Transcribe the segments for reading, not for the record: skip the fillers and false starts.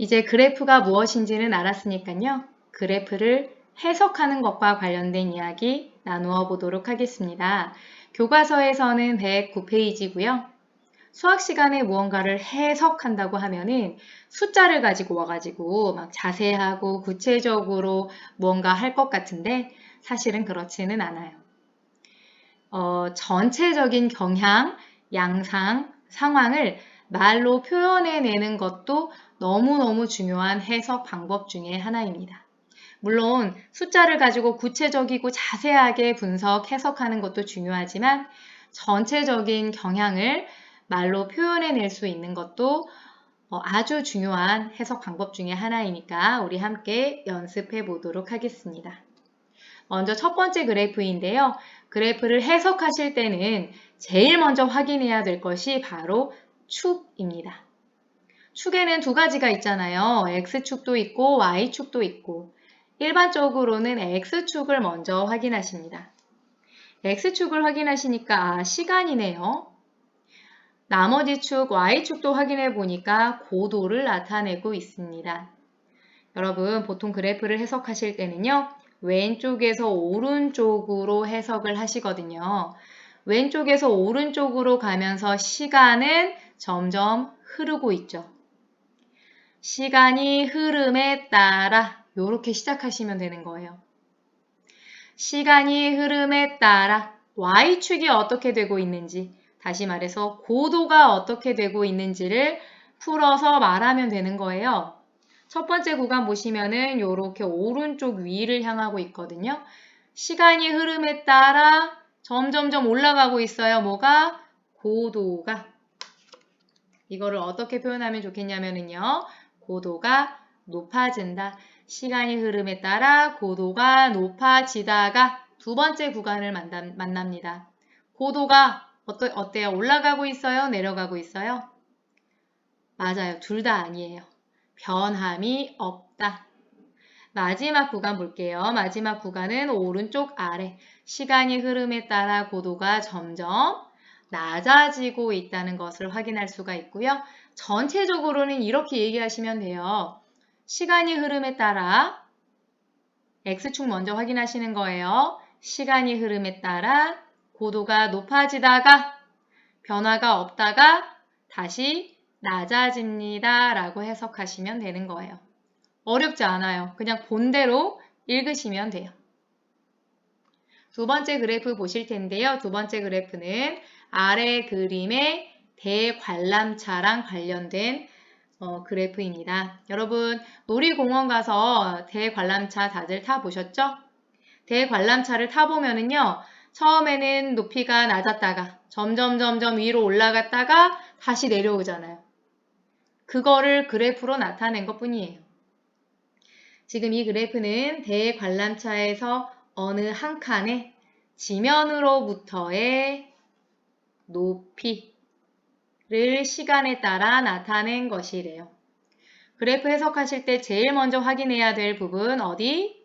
이제 그래프가 무엇인지는 알았으니까요. 그래프를 해석하는 것과 관련된 이야기 나누어 보도록 하겠습니다. 교과서에서는 109페이지고요. 수학 시간에 무언가를 해석한다고 하면은 숫자를 가지고 와가지고 막 자세하고 구체적으로 무언가 할 것 같은데 사실은 그렇지는 않아요. 전체적인 경향, 양상, 상황을 말로 표현해내는 것도 너무너무 중요한 해석 방법 중에 하나입니다. 물론 숫자를 가지고 구체적이고 자세하게 분석, 해석하는 것도 중요하지만 전체적인 경향을 말로 표현해낼 수 있는 것도 아주 중요한 해석 방법 중에 하나이니까 우리 함께 연습해 보도록 하겠습니다. 먼저 첫 번째 그래프인데요. 그래프를 해석하실 때는 제일 먼저 확인해야 될 것이 바로 축입니다. 축에는 두 가지가 있잖아요. X축도 있고 Y축도 있고 일반적으로는 X축을 먼저 확인하십니다. X축을 확인하시니까 시간이네요. 나머지 축 Y축도 확인해 보니까 고도를 나타내고 있습니다. 여러분 보통 그래프를 해석하실 때는요. 왼쪽에서 오른쪽으로 해석을 하시거든요. 왼쪽에서 오른쪽으로 가면서 시간은 점점 흐르고 있죠. 시간이 흐름에 따라 이렇게 시작하시면 되는 거예요. 시간이 흐름에 따라 Y축이 어떻게 되고 있는지, 다시 말해서 고도가 어떻게 되고 있는지를 풀어서 말하면 되는 거예요. 첫 번째 구간 보시면은 이렇게 오른쪽 위를 향하고 있거든요. 시간이 흐름에 따라 점점점 올라가고 있어요. 뭐가? 고도가. 이거를 어떻게 표현하면 좋겠냐면요. 고도가 높아진다. 시간이 흐름에 따라 고도가 높아지다가 두 번째 구간을 만납니다. 고도가 어때요? 올라가고 있어요? 내려가고 있어요? 맞아요. 둘 다 아니에요. 변함이 없다. 마지막 구간 볼게요. 마지막 구간은 오른쪽 아래. 시간이 흐름에 따라 고도가 점점 낮아지고 있다는 것을 확인할 수가 있고요. 전체적으로는 이렇게 얘기하시면 돼요. 시간이 흐름에 따라 X축 먼저 확인하시는 거예요. 시간이 흐름에 따라 고도가 높아지다가 변화가 없다가 다시 낮아집니다. 라고 해석하시면 되는 거예요. 어렵지 않아요. 그냥 본대로 읽으시면 돼요. 두 번째 그래프 보실 텐데요. 두 번째 그래프는 아래 그림의 대관람차랑 관련된 그래프입니다. 여러분 놀이공원 가서 대관람차 다들 타보셨죠? 대관람차를 타보면은요. 처음에는 높이가 낮았다가 점점 위로 올라갔다가 다시 내려오잖아요. 그거를 그래프로 나타낸 것 뿐이에요. 지금 이 그래프는 대관람차에서 어느 한 칸의 지면으로부터의 높이를 시간에 따라 나타낸 것이래요. 그래프 해석하실 때 제일 먼저 확인해야 될 부분 어디?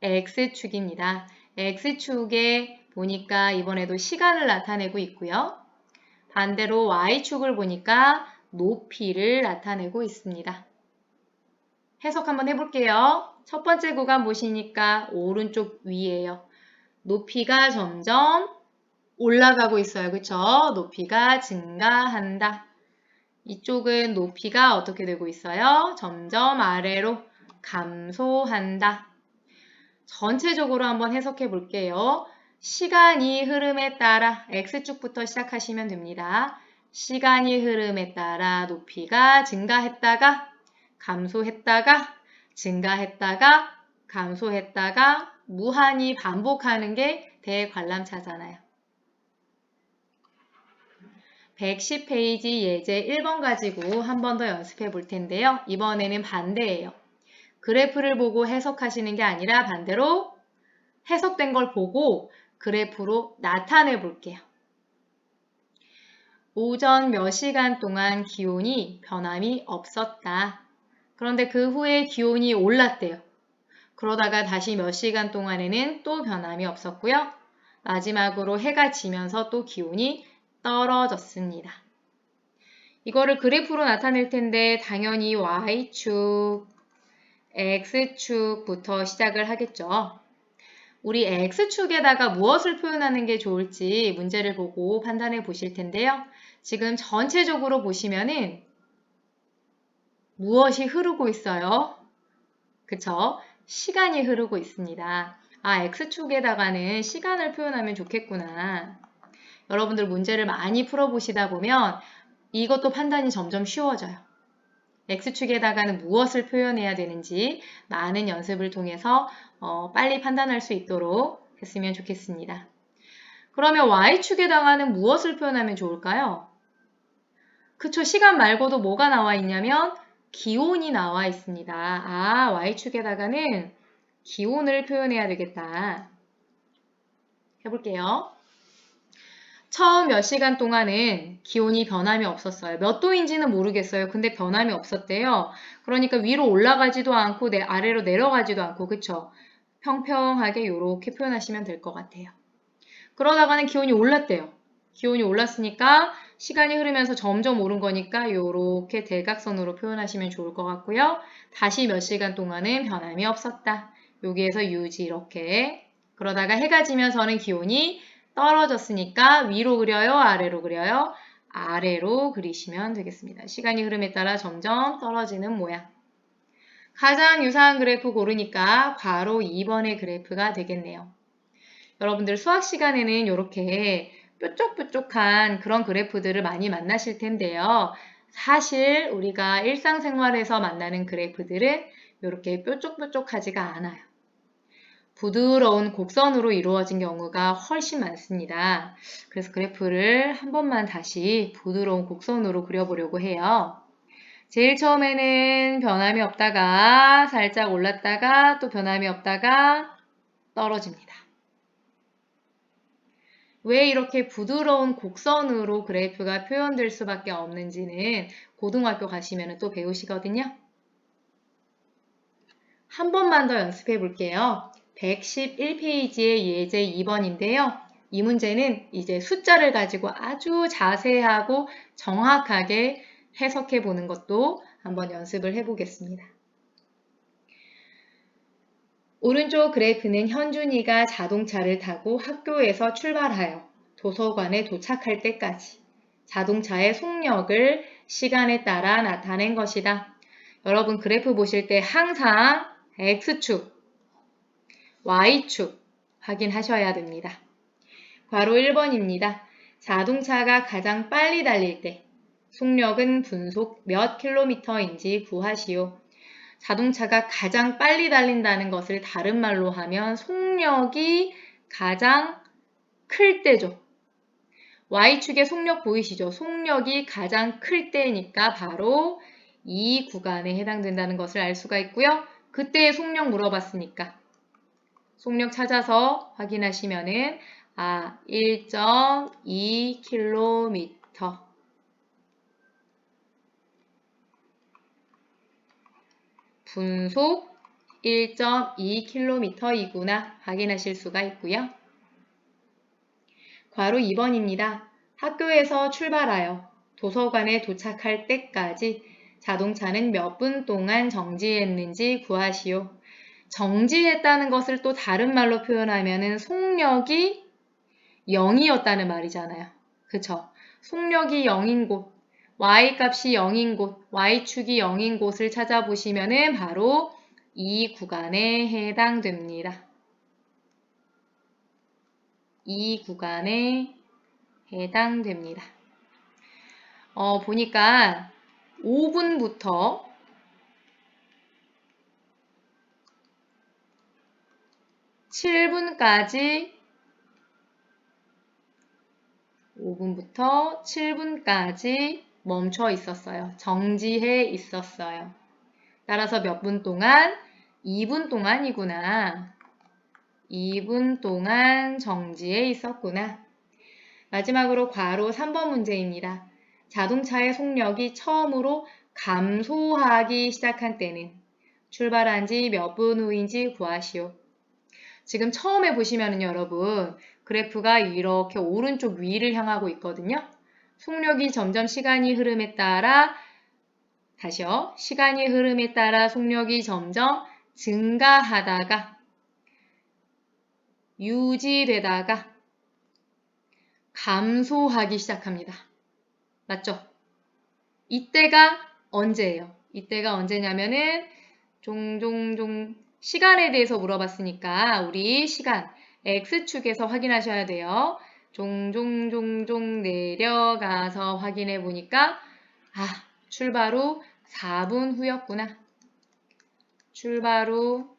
X축입니다. X축에 보니까 이번에도 시간을 나타내고 있고요. 반대로 Y축을 보니까 높이를 나타내고 있습니다. 해석 한번 해볼게요. 첫 번째 구간 보시니까 오른쪽 위에요. 높이가 점점 올라가고 있어요. 그쵸? 높이가 증가한다. 이쪽은 높이가 어떻게 되고 있어요? 점점 아래로 감소한다. 전체적으로 한번 해석해 볼게요. 시간이 흐름에 따라 X축부터 시작하시면 됩니다. 시간이 흐름에 따라 높이가 증가했다가 감소했다가 증가했다가 감소했다가 무한히 반복하는 게 대관람차잖아요. 110페이지 예제 1번 가지고 한 번 더 연습해 볼 텐데요. 이번에는 반대예요. 그래프를 보고 해석하시는 게 아니라 반대로 해석된 걸 보고 그래프로 나타내 볼게요. 오전 몇 시간 동안 기온이 변함이 없었다. 그런데 그 후에 기온이 올랐대요. 그러다가 다시 몇 시간 동안에는 또 변함이 없었고요. 마지막으로 해가 지면서 또 기온이 떨어졌습니다. 이거를 그래프로 나타낼 텐데 당연히 Y축, X축부터 시작을 하겠죠. 우리 X축에다가 무엇을 표현하는 게 좋을지 문제를 보고 판단해 보실 텐데요. 지금 전체적으로 보시면은 무엇이 흐르고 있어요? 그쵸? 시간이 흐르고 있습니다. 아, X축에다가는 시간을 표현하면 좋겠구나. 여러분들 문제를 많이 풀어보시다 보면 이것도 판단이 점점 쉬워져요. X축에다가는 무엇을 표현해야 되는지 많은 연습을 통해서 빨리 판단할 수 있도록 했으면 좋겠습니다. 그러면 Y축에다가는 무엇을 표현하면 좋을까요? 그쵸, 시간 말고도 뭐가 나와 있냐면 기온이 나와 있습니다. 아, Y축에다가는 기온을 표현해야 되겠다. 해볼게요. 처음 몇 시간 동안은 기온이 변함이 없었어요. 몇 도인지는 모르겠어요. 근데 변함이 없었대요. 그러니까 위로 올라가지도 않고 아래로 내려가지도 않고, 그쵸? 평평하게 이렇게 표현하시면 될 것 같아요. 그러다가는 기온이 올랐대요. 기온이 올랐으니까 시간이 흐르면서 점점 오른 거니까 이렇게 대각선으로 표현하시면 좋을 것 같고요. 다시 몇 시간 동안은 변함이 없었다. 여기에서 유지 이렇게. 그러다가 해가 지면서는 기온이 떨어졌으니까 위로 그려요? 아래로 그려요? 아래로 그리시면 되겠습니다. 시간이 흐름에 따라 점점 떨어지는 모양. 가장 유사한 그래프 고르니까 괄호 2번의 그래프가 되겠네요. 여러분들 수학 시간에는 이렇게 뾰족뾰족한 그런 그래프들을 많이 만나실 텐데요. 사실 우리가 일상생활에서 만나는 그래프들은 이렇게 뾰족뾰족하지가 않아요. 부드러운 곡선으로 이루어진 경우가 훨씬 많습니다. 그래서 그래프를 한 번만 다시 부드러운 곡선으로 그려보려고 해요. 제일 처음에는 변함이 없다가 살짝 올랐다가 또 변함이 없다가 떨어집니다. 왜 이렇게 부드러운 곡선으로 그래프가 표현될 수밖에 없는지는 고등학교 가시면 또 배우시거든요. 한 번만 더 연습해 볼게요. 111페이지의 예제 2번인데요. 이 문제는 이제 숫자를 가지고 아주 자세하고 정확하게 해석해 보는 것도 한번 연습을 해 보겠습니다. 오른쪽 그래프는 현준이가 자동차를 타고 학교에서 출발하여 도서관에 도착할 때까지 자동차의 속력을 시간에 따라 나타낸 것이다. 여러분 그래프 보실 때 항상 X축, Y축 확인하셔야 됩니다. 괄호 1번입니다. 자동차가 가장 빨리 달릴 때 속력은 분속 몇 킬로미터인지 구하시오. 자동차가 가장 빨리 달린다는 것을 다른 말로 하면 속력이 가장 클 때죠. Y축의 속력 보이시죠? 속력이 가장 클 때니까 바로 이 구간에 해당된다는 것을 알 수가 있고요. 그때의 속력 물어봤으니까 속력 찾아서 확인하시면은 1.2km 분속 1.2km이구나 확인하실 수가 있고요. 괄호 2번입니다. 학교에서 출발하여 도서관에 도착할 때까지 자동차는 몇 분 동안 정지했는지 구하시오. 정지했다는 것을 또 다른 말로 표현하면 속력이 0이었다는 말이잖아요. 그쵸? 속력이 0인 곳, y값이 0인 곳, y축이 0인 곳을 찾아보시면 바로 이 구간에 해당됩니다. 이 구간에 해당됩니다. 보니까 5분부터 7분까지 5분부터 7분까지 멈춰 있었어요. 정지해 있었어요. 따라서 몇 분 동안? 2분 동안이구나. 2분 동안 정지해 있었구나. 마지막으로 괄호 3번 문제입니다. 자동차의 속력이 처음으로 감소하기 시작한 때는 출발한 지 몇 분 후인지 구하시오. 지금 처음에 보시면은 여러분 그래프가 이렇게 오른쪽 위를 향하고 있거든요. 속력이 점점 시간이 흐름에 따라 다시요. 시간이 흐름에 따라 속력이 점점 증가하다가 유지되다가 감소하기 시작합니다. 맞죠? 이때가 언제예요? 이때가 언제냐면은 종종종 시간에 대해서 물어봤으니까 우리 시간 X축에서 확인하셔야 돼요. 종종 내려가서 확인해 보니까 출발 후 4분 후였구나. 출발 후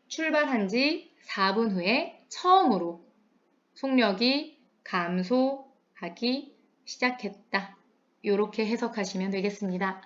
출발한 지 4분 후에 처음으로 속력이 감소하기 시작했다. 이렇게 해석하시면 되겠습니다.